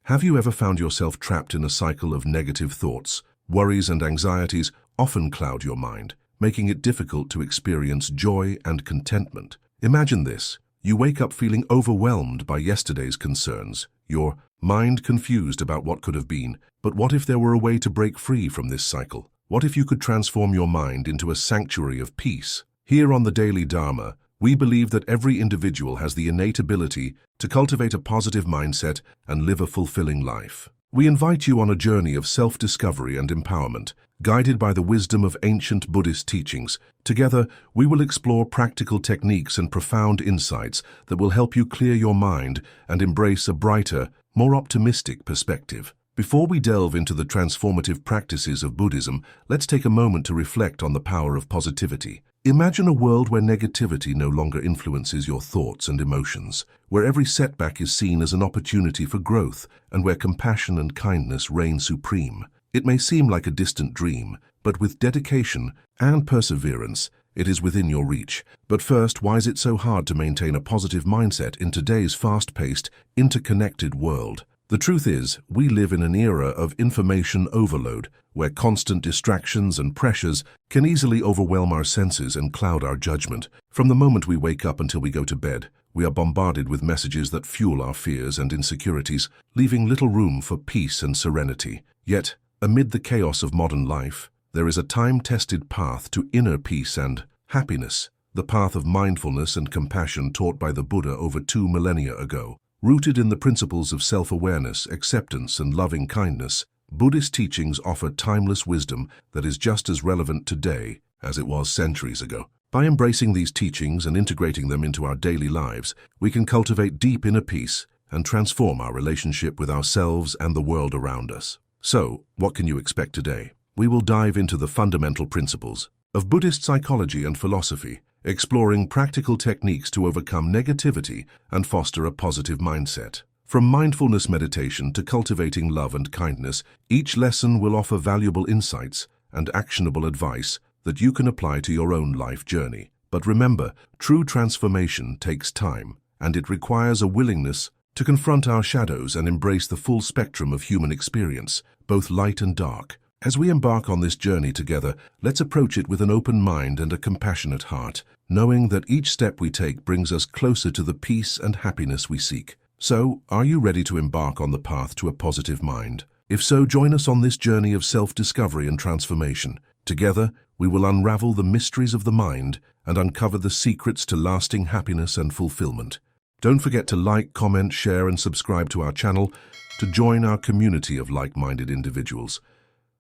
Have you ever found yourself trapped in a cycle of negative thoughts? Worries and anxieties often cloud your mind, making it difficult to experience joy and contentment. Imagine this. You wake up feeling overwhelmed by yesterday's concerns, your mind confused about what could have been. But what if there were a way to break free from this cycle? What if you could transform your mind into a sanctuary of peace? Here on the Daily Dharma, we believe that every individual has the innate ability to cultivate a positive mindset and live a fulfilling life. We invite you on a journey of self-discovery and empowerment, guided by the wisdom of ancient Buddhist teachings. Together, we will explore practical techniques and profound insights that will help you clear your mind and embrace a brighter, more optimistic perspective. Before we delve into the transformative practices of Buddhism, let's take a moment to reflect on the power of positivity. Imagine a world where negativity no longer influences your thoughts and emotions, where every setback is seen as an opportunity for growth, and where compassion and kindness reign supreme. It may seem like a distant dream, but with dedication and perseverance, it is within your reach. But first, why is it so hard to maintain a positive mindset in today's fast-paced, interconnected world? The truth is, we live in an era of information overload, where constant distractions and pressures can easily overwhelm our senses and cloud our judgment. From the moment we wake up until we go to bed, we are bombarded with messages that fuel our fears and insecurities, leaving little room for peace and serenity. Yet, amid the chaos of modern life, there is a time-tested path to inner peace and happiness, the path of mindfulness and compassion taught by the Buddha over 2 millennia ago. Rooted in the principles of self-awareness, acceptance, and loving kindness, Buddhist teachings offer timeless wisdom that is just as relevant today as it was centuries ago. By embracing these teachings and integrating them into our daily lives, we can cultivate deep inner peace and transform our relationship with ourselves and the world around us. So, what can you expect today? We will dive into the fundamental principles of Buddhist psychology and philosophy, exploring practical techniques to overcome negativity and foster a positive mindset. From mindfulness meditation to cultivating love and kindness, each lesson will offer valuable insights and actionable advice that you can apply to your own life journey. But remember, true transformation takes time, and it requires a willingness to confront our shadows and embrace the full spectrum of human experience, both light and dark. As we embark on this journey together, let's approach it with an open mind and a compassionate heart, knowing that each step we take brings us closer to the peace and happiness we seek. So, are you ready to embark on the path to a positive mind? If so, join us on this journey of self-discovery and transformation. Together, we will unravel the mysteries of the mind and uncover the secrets to lasting happiness and fulfillment. Don't forget to like, comment, share, and subscribe to our channel to join our community of like-minded individuals.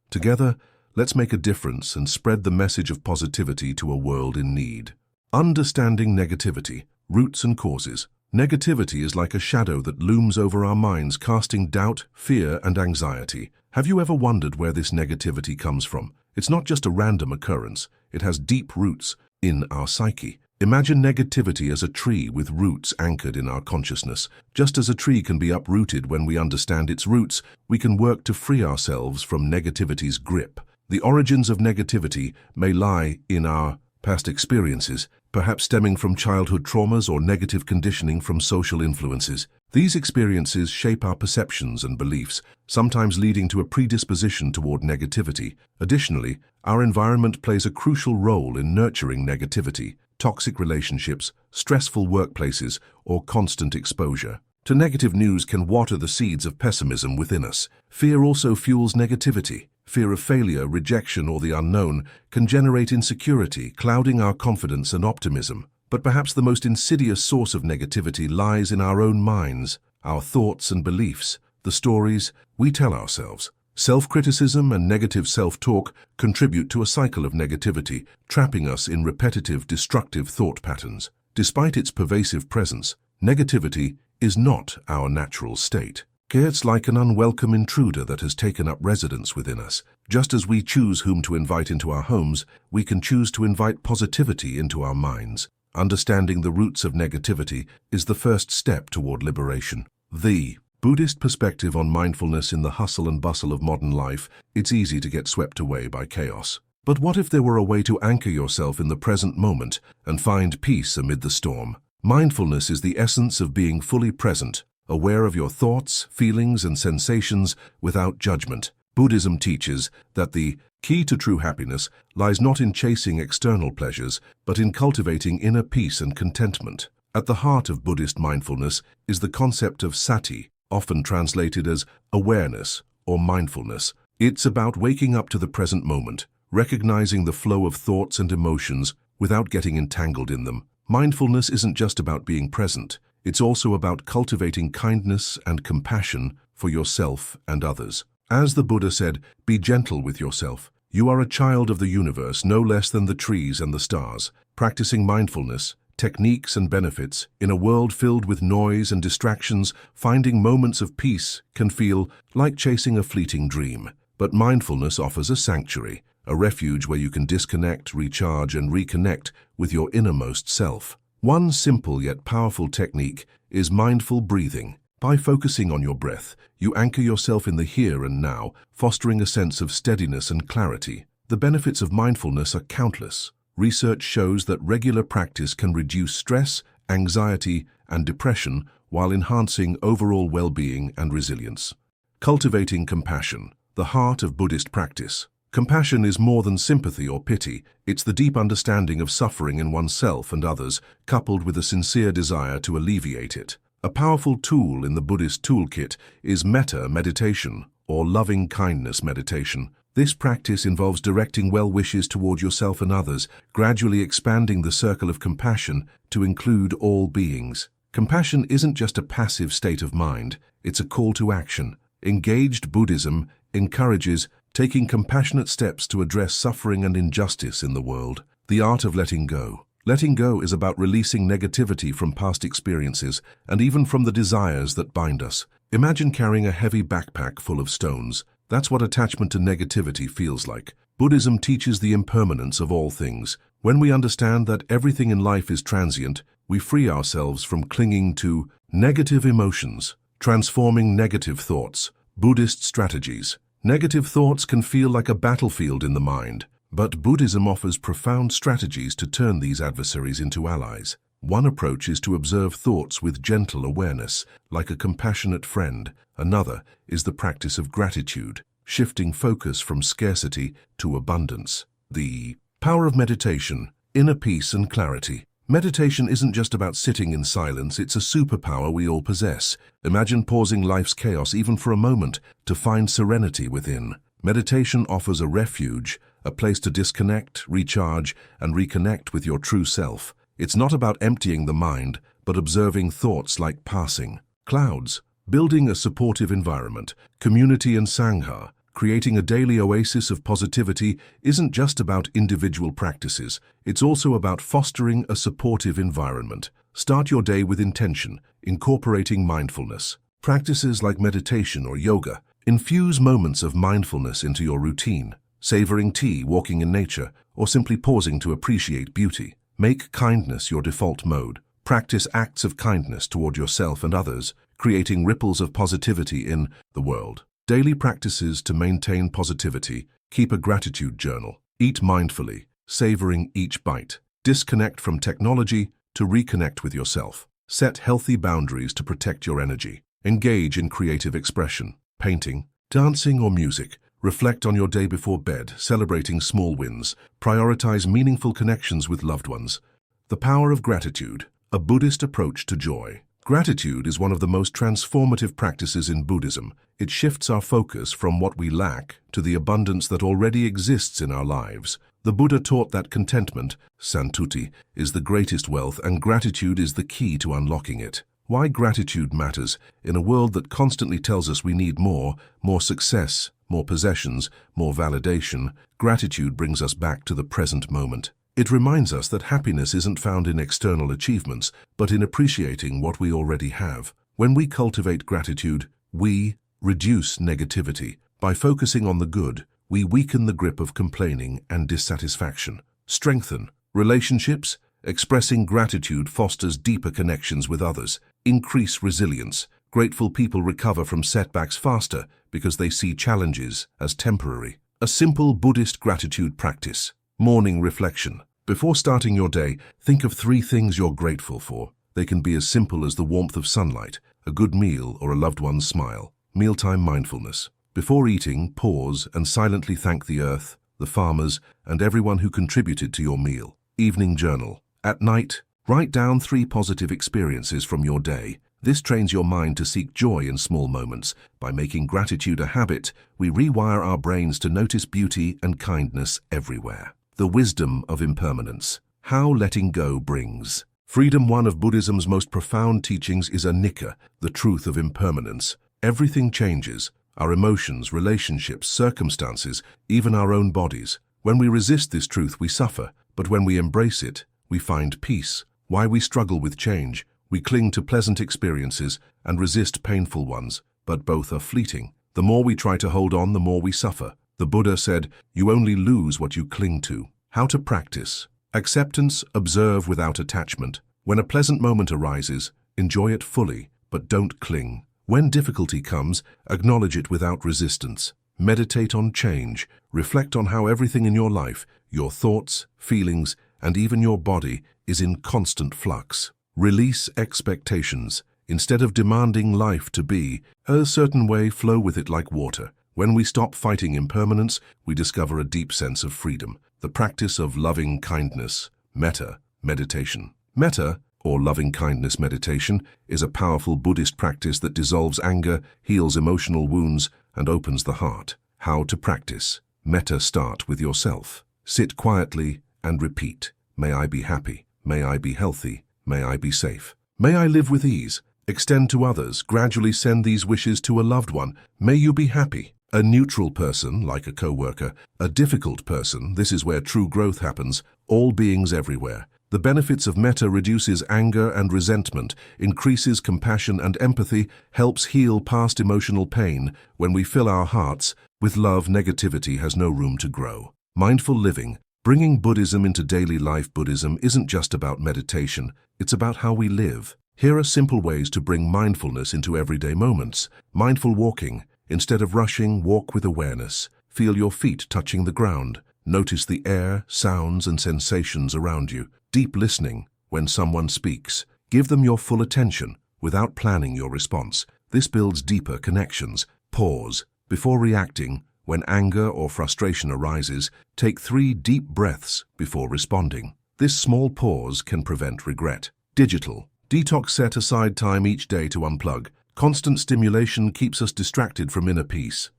Together, let's make a difference and spread the message of positivity to a world in need. Understanding negativity, roots and causes. Negativity is like a shadow that looms over our minds, casting doubt, fear, and anxiety. Have you ever wondered where this negativity comes from? It's not just a random occurrence. It has deep roots in our psyche. Imagine negativity as a tree with roots anchored in our consciousness. Just as a tree can be uprooted when we understand its roots, we can work to free ourselves from negativity's grip. The origins of negativity may lie in our past experiences, perhaps stemming from childhood traumas or negative conditioning from social influences. These experiences shape our perceptions and beliefs, sometimes leading to a predisposition toward negativity. Additionally, our environment plays a crucial role in nurturing negativity. Toxic relationships, stressful workplaces, or constant exposure to negative news can water the seeds of pessimism within us. Fear also fuels negativity. Fear of failure, rejection, or the unknown can generate insecurity, clouding our confidence and optimism. But perhaps the most insidious source of negativity lies in our own minds, our thoughts and beliefs, the stories we tell ourselves. Self-criticism and negative self-talk contribute to a cycle of negativity, trapping us in repetitive, destructive thought patterns. Despite its pervasive presence, negativity is not our natural state. It's like an unwelcome intruder that has taken up residence within us. Just as we choose whom to invite into our homes, we can choose to invite positivity into our minds. Understanding the roots of negativity is the first step toward liberation. The Buddhist perspective on mindfulness in the hustle and bustle of modern life. It's easy to get swept away by chaos. But what if there were a way to anchor yourself in the present moment and find peace amid the storm? Mindfulness is the essence of being fully present, aware of your thoughts, feelings, and sensations without judgment. Buddhism teaches that the key to true happiness lies not in chasing external pleasures, but in cultivating inner peace and contentment. At the heart of Buddhist mindfulness is the concept of sati, often translated as awareness or mindfulness. It's about waking up to the present moment, recognizing the flow of thoughts and emotions without getting entangled in them. Mindfulness isn't just about being present, it's also about cultivating kindness and compassion for yourself and others. As the Buddha said, be gentle with yourself. You are a child of the universe, no less than the trees and the stars. Practicing mindfulness, techniques and benefits, in a world filled with noise and distractions, finding moments of peace can feel like chasing a fleeting dream. But mindfulness offers a sanctuary, a refuge where you can disconnect, recharge, and reconnect with your innermost self. One simple yet powerful technique is mindful breathing. By focusing on your breath, you anchor yourself in the here and now, fostering a sense of steadiness and clarity. The benefits of mindfulness are countless. Research shows that regular practice can reduce stress, anxiety, and depression while enhancing overall well-being and resilience. Cultivating compassion, the heart of Buddhist practice. Compassion is more than sympathy or pity. It's the deep understanding of suffering in oneself and others, coupled with a sincere desire to alleviate it. A powerful tool in the Buddhist toolkit is metta meditation, or loving-kindness meditation. This practice involves directing well wishes toward yourself and others, gradually expanding the circle of compassion to include all beings. Compassion isn't just a passive state of mind, it's a call to action. Engaged Buddhism encourages taking compassionate steps to address suffering and injustice in the world. The art of letting go. Letting go is about releasing negativity from past experiences and even from the desires that bind us. Imagine carrying a heavy backpack full of stones. That's what attachment to negativity feels like. Buddhism teaches the impermanence of all things. When we understand that everything in life is transient, we free ourselves from clinging to negative emotions. Transforming negative thoughts. Buddhist strategies. Negative thoughts can feel like a battlefield in the mind, but Buddhism offers profound strategies to turn these adversaries into allies. One approach is to observe thoughts with gentle awareness, like a compassionate friend. Another is the practice of gratitude, shifting focus from scarcity to abundance. The power of meditation, inner peace and clarity. Meditation isn't just about sitting in silence, it's a superpower we all possess. Imagine pausing life's chaos even for a moment to find serenity within. Meditation offers a refuge, a place to disconnect, recharge, and reconnect with your true self. It's not about emptying the mind, but observing thoughts like passing clouds. Building a supportive environment, community and sangha, creating a daily oasis of positivity isn't just about individual practices, it's also about fostering a supportive environment. Start your day with intention, incorporating mindfulness. Practices like meditation or yoga infuse moments of mindfulness into your routine. Savoring tea, walking in nature, or simply pausing to appreciate beauty. Make kindness your default mode. Practice acts of kindness toward yourself and others, creating ripples of positivity in the world. Daily practices to maintain positivity. Keep a gratitude journal. Eat mindfully, savoring each bite. Disconnect from technology to reconnect with yourself. Set healthy boundaries to protect your energy. Engage in creative expression, painting, dancing or music. Reflect on your day before bed, celebrating small wins. Prioritize meaningful connections with loved ones. The power of gratitude, a Buddhist approach to joy. Gratitude is one of the most transformative practices in Buddhism. It shifts our focus from what we lack to the abundance that already exists in our lives. The Buddha taught that contentment, santuti, is the greatest wealth and gratitude is the key to unlocking it. Why gratitude matters in a world that constantly tells us we need more success, more possessions, more validation. Gratitude brings us back to the present moment. It reminds us that happiness isn't found in external achievements, but in appreciating what we already have. When we cultivate gratitude, we reduce negativity. By focusing on the good, we weaken the grip of complaining and dissatisfaction. Strengthen relationships. Expressing gratitude fosters deeper connections with others. Increase resilience. Grateful people recover from setbacks faster because they see challenges as temporary. A simple Buddhist gratitude practice. Morning reflection. Before starting your day, think of 3 things you're grateful for. They can be as simple as the warmth of sunlight, a good meal, or a loved one's smile. Mealtime mindfulness. Before eating, pause and silently thank the earth, the farmers, and everyone who contributed to your meal. Evening journal. At night, write down 3 positive experiences from your day. This trains your mind to seek joy in small moments. By making gratitude a habit, we rewire our brains to notice beauty and kindness everywhere. The wisdom of impermanence. How letting go brings freedom. One of Buddhism's most profound teachings is anicca, the truth of impermanence. Everything changes. Our emotions, relationships, circumstances, even our own bodies. When we resist this truth, we suffer. But when we embrace it, we find peace. Why we struggle with change? We cling to pleasant experiences and resist painful ones, but both are fleeting. The more we try to hold on, the more we suffer. The Buddha said, "You only lose what you cling to." How to practice. Acceptance. Observe without attachment. When a pleasant moment arises, enjoy it fully, but don't cling. When difficulty comes, acknowledge it without resistance. Meditate on change. Reflect on how everything in your life, your thoughts, feelings, and even your body, is in constant flux. Release expectations. Instead of demanding life to be a certain way, flow with it like water. When we stop fighting impermanence, we discover a deep sense of freedom. The practice of loving kindness. Metta meditation. Metta, or loving kindness meditation, is a powerful Buddhist practice that dissolves anger, heals emotional wounds, and opens the heart. How to practice. Metta. Start with yourself. Sit quietly and repeat. May I be happy. May I be healthy. May I be safe. May I live with ease. Extend to others. Gradually send these wishes to a loved one. May you be happy. A neutral person, like a co-worker. A difficult person. This is where true growth happens. All beings everywhere. The benefits of metta reduces anger and resentment, increases compassion and empathy, helps heal past emotional pain. When we fill our hearts with love, negativity has no room to grow. Mindful living. Bringing Buddhism into daily life. Buddhism isn't just about meditation, it's about how we live. Here are simple ways to bring mindfulness into everyday moments. Mindful walking. Instead of rushing, walk with awareness. Feel your feet touching the ground. Notice the air, sounds, and sensations around you. Deep listening. When someone speaks, give them your full attention without planning your response. This builds deeper connections. Pause. Before reacting, when anger or frustration arises, take 3 deep breaths before responding. This small pause can prevent regret. Digital. Detox. Set aside time each day to unplug. Constant stimulation keeps us distracted from inner peace.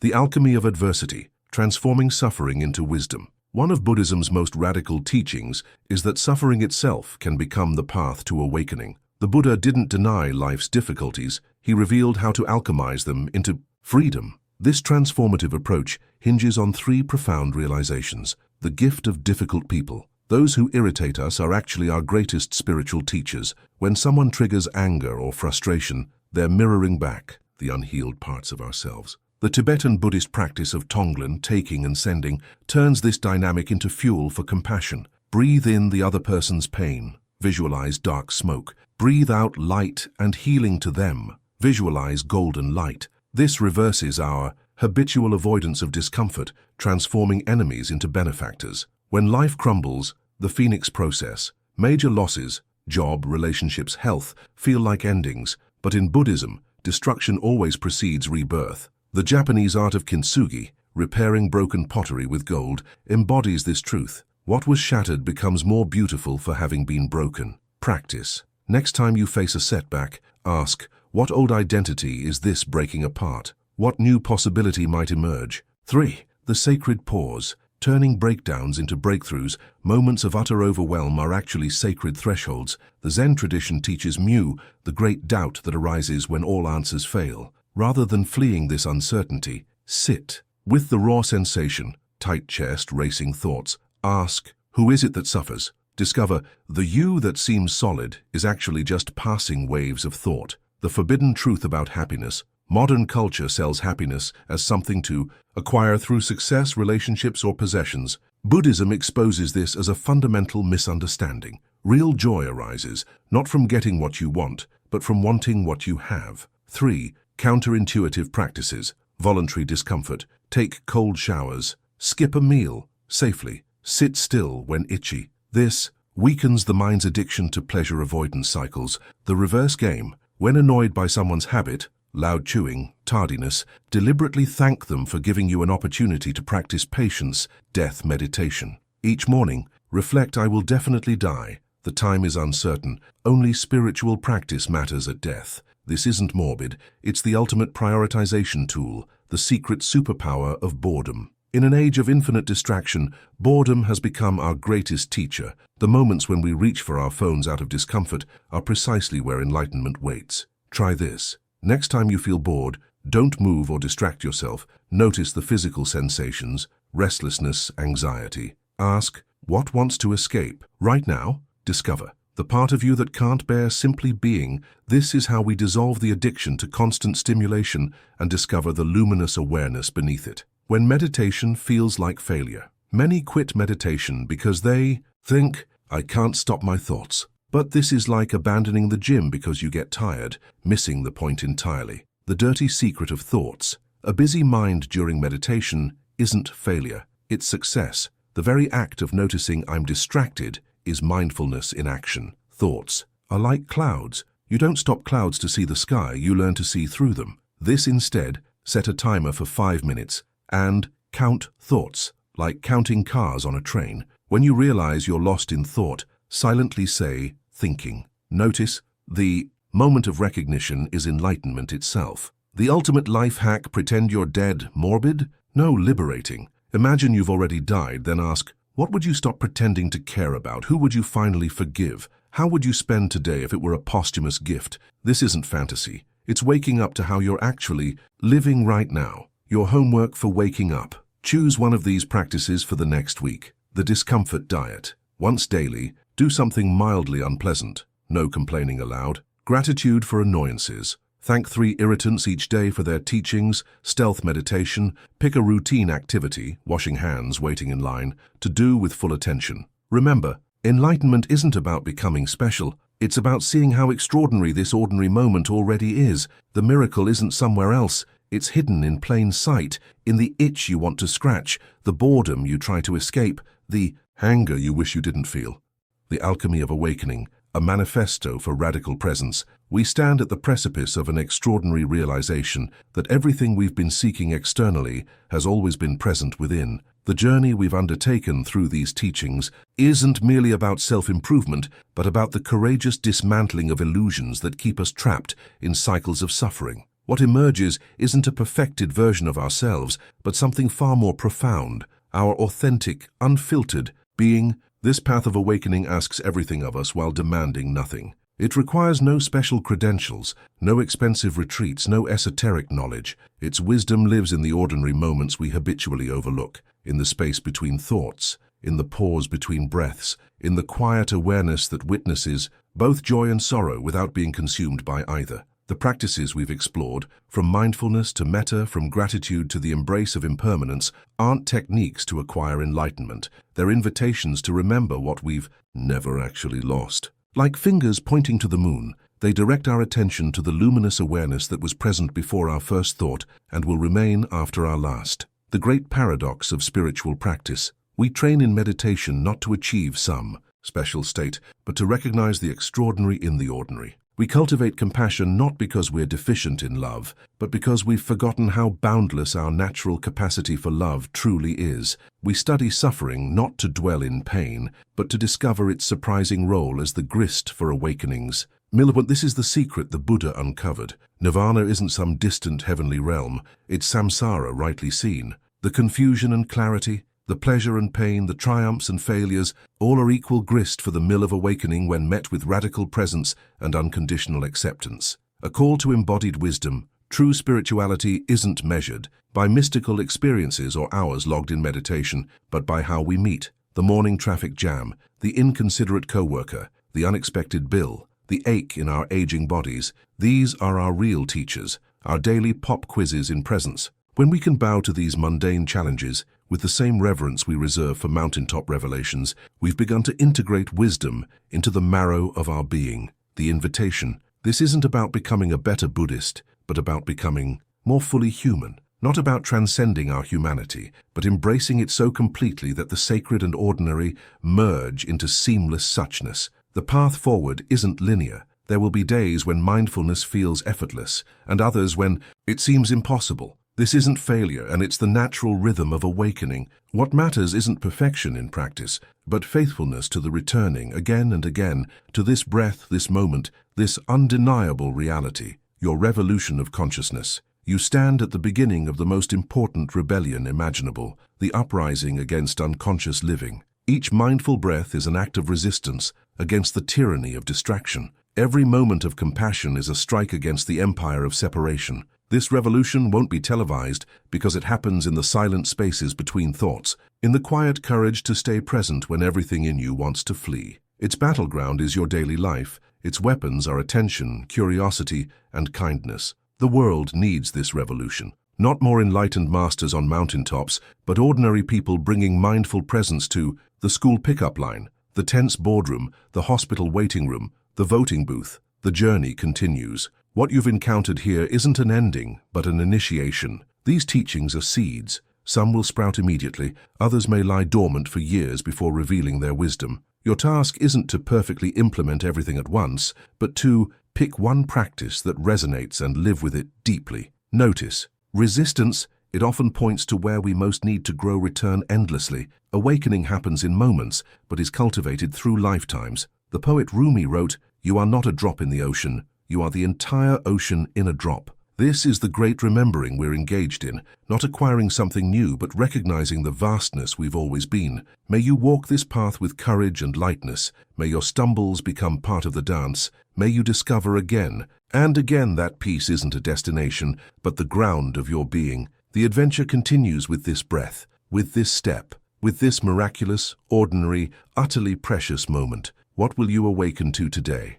The alchemy of adversity. Transforming suffering into wisdom. One of Buddhism's most radical teachings is that suffering itself can become the path to awakening. The Buddha didn't deny life's difficulties, he revealed how to alchemize them into freedom. This transformative approach hinges on 3 profound realizations. The gift of difficult people. Those who irritate us are actually our greatest spiritual teachers. When someone triggers anger or frustration, they're mirroring back the unhealed parts of ourselves. The Tibetan Buddhist practice of Tonglen, taking and sending, turns this dynamic into fuel for compassion. Breathe in the other person's pain. Visualize dark smoke. Breathe out light and healing to them. Visualize golden light. This reverses our habitual avoidance of discomfort, transforming enemies into benefactors. When life crumbles, the phoenix process. Major losses, job, relationships, health, feel like endings. But in Buddhism, destruction always precedes rebirth. The Japanese art of kintsugi, repairing broken pottery with gold, embodies this truth. What was shattered becomes more beautiful for having been broken. Practice. Next time you face a setback, ask, what old identity is this breaking apart? What new possibility might emerge? 3. The sacred pause. Turning breakdowns into breakthroughs, moments of utter overwhelm are actually sacred thresholds. The Zen tradition teaches mu, the great doubt that arises when all answers fail. Rather than fleeing this uncertainty, sit. With the raw sensation, tight chest, racing thoughts, ask, who is it that suffers? Discover, the you that seems solid is actually just passing waves of thought. The forbidden truth about happiness. Modern culture sells happiness as something to acquire through success, relationships, or possessions. Buddhism exposes this as a fundamental misunderstanding. Real joy arises, not from getting what you want, but from wanting what you have. 3. Counterintuitive practices. Voluntary discomfort. Take cold showers. Skip a meal safely. Sit still when itchy. This weakens the mind's addiction to pleasure avoidance cycles. The reverse game. When annoyed by someone's habit, loud chewing, tardiness, deliberately thank them for giving you an opportunity to practice patience, death meditation. Each morning, reflect, I will definitely die. The time is uncertain. Only spiritual practice matters at death. This isn't morbid. It's the ultimate prioritization tool, the secret superpower of boredom. In an age of infinite distraction, boredom has become our greatest teacher. The moments when we reach for our phones out of discomfort are precisely where enlightenment waits. Try this. Next time you feel bored, don't move or distract yourself. Notice the physical sensations, restlessness, anxiety. Ask, what wants to escape? Right now, discover the part of you that can't bear simply being. This is how we dissolve the addiction to constant stimulation and discover the luminous awareness beneath it. When meditation feels like failure, many quit meditation because they think, I can't stop my thoughts. But this is like abandoning the gym because you get tired, missing the point entirely. The dirty secret of thoughts. A busy mind during meditation isn't failure, it's success. The very act of noticing I'm distracted is mindfulness in action. Thoughts are like clouds. You don't stop clouds to see the sky, you learn to see through them. This instead, set a timer for 5 minutes and count thoughts, like counting cars on a train. When you realize you're lost in thought, silently say, thinking. Notice, the moment of recognition is enlightenment itself. The ultimate life hack, pretend you're dead, morbid? No, liberating. Imagine you've already died, then ask, what would you stop pretending to care about? Who would you finally forgive? How would you spend today if it were a posthumous gift? This isn't fantasy. It's waking up to how you're actually living right now. Your homework for waking up. Choose one of these practices for the next week. The discomfort diet. Once daily, do something mildly unpleasant. No complaining allowed. Gratitude for annoyances. Thank 3 irritants each day for their teachings. Stealth meditation. Pick a routine activity, washing hands, waiting in line, to do with full attention. Remember, enlightenment isn't about becoming special. It's about seeing how extraordinary this ordinary moment already is. The miracle isn't somewhere else. It's hidden in plain sight, in the itch you want to scratch, the boredom you try to escape, the anger you wish you didn't feel. The alchemy of awakening, a manifesto for radical presence. We stand at the precipice of an extraordinary realization that everything we've been seeking externally has always been present within. The journey we've undertaken through these teachings isn't merely about self-improvement, but about the courageous dismantling of illusions that keep us trapped in cycles of suffering. What emerges isn't a perfected version of ourselves, but something far more profound, our authentic, unfiltered being. This path of awakening asks everything of us while demanding nothing. It requires no special credentials, no expensive retreats, no esoteric knowledge. Its wisdom lives in the ordinary moments we habitually overlook, in the space between thoughts, in the pause between breaths, in the quiet awareness that witnesses both joy and sorrow without being consumed by either. The practices we've explored, from mindfulness to metta, from gratitude to the embrace of impermanence, aren't techniques to acquire enlightenment. They're invitations to remember what we've never actually lost. Like fingers pointing to the moon, they direct our attention to the luminous awareness that was present before our first thought and will remain after our last. The great paradox of spiritual practice. We train in meditation not to achieve some special state, but to recognize the extraordinary in the ordinary. We cultivate compassion not because we're deficient in love, but because we've forgotten how boundless our natural capacity for love truly is. We study suffering not to dwell in pain, but to discover its surprising role as the grist for awakenings. Miliband, this is the secret the Buddha uncovered. Nirvana isn't some distant heavenly realm, it's samsara rightly seen. The confusion and clarity, the pleasure and pain, the triumphs and failures, all are equal grist for the mill of awakening when met with radical presence and unconditional acceptance. A call to embodied wisdom. True spirituality isn't measured by mystical experiences or hours logged in meditation, but by how we meet. The morning traffic jam, the inconsiderate coworker, the unexpected bill, the ache in our aging bodies. These are our real teachers, our daily pop quizzes in presence. When we can bow to these mundane challenges, with the same reverence we reserve for mountaintop revelations, we've begun to integrate wisdom into the marrow of our being. The invitation. This isn't about becoming a better Buddhist, but about becoming more fully human. Not about transcending our humanity, but embracing it so completely that the sacred and ordinary merge into seamless suchness. The path forward isn't linear. There will be days when mindfulness feels effortless, and others when it seems impossible. This isn't failure, and it's the natural rhythm of awakening. What matters isn't perfection in practice, but faithfulness to the returning again and again to this breath, this moment, this undeniable reality, your revolution of consciousness. You stand at the beginning of the most important rebellion imaginable, the uprising against unconscious living. Each mindful breath is an act of resistance against the tyranny of distraction. Every moment of compassion is a strike against the empire of separation. This revolution won't be televised because it happens in the silent spaces between thoughts, in the quiet courage to stay present when everything in you wants to flee. Its battleground is your daily life. Its weapons are attention, curiosity, and kindness. The world needs this revolution. Not more enlightened masters on mountaintops, but ordinary people bringing mindful presence to the school pickup line, the tense boardroom, the hospital waiting room, the voting booth. The journey continues. What you've encountered here isn't an ending, but an initiation. These teachings are seeds. Some will sprout immediately, others may lie dormant for years before revealing their wisdom. Your task isn't to perfectly implement everything at once, but to pick one practice that resonates and live with it deeply. Notice, resistance, it often points to where we most need to grow, return endlessly. Awakening happens in moments, but is cultivated through lifetimes. The poet Rumi wrote, "You are not a drop in the ocean. You are the entire ocean in a drop." This is the great remembering we're engaged in, not acquiring something new, but recognizing the vastness we've always been. May you walk this path with courage and lightness. May your stumbles become part of the dance. May you discover again and again that peace isn't a destination, but the ground of your being. The adventure continues with this breath, with this step, with this miraculous, ordinary, utterly precious moment. What will you awaken to today?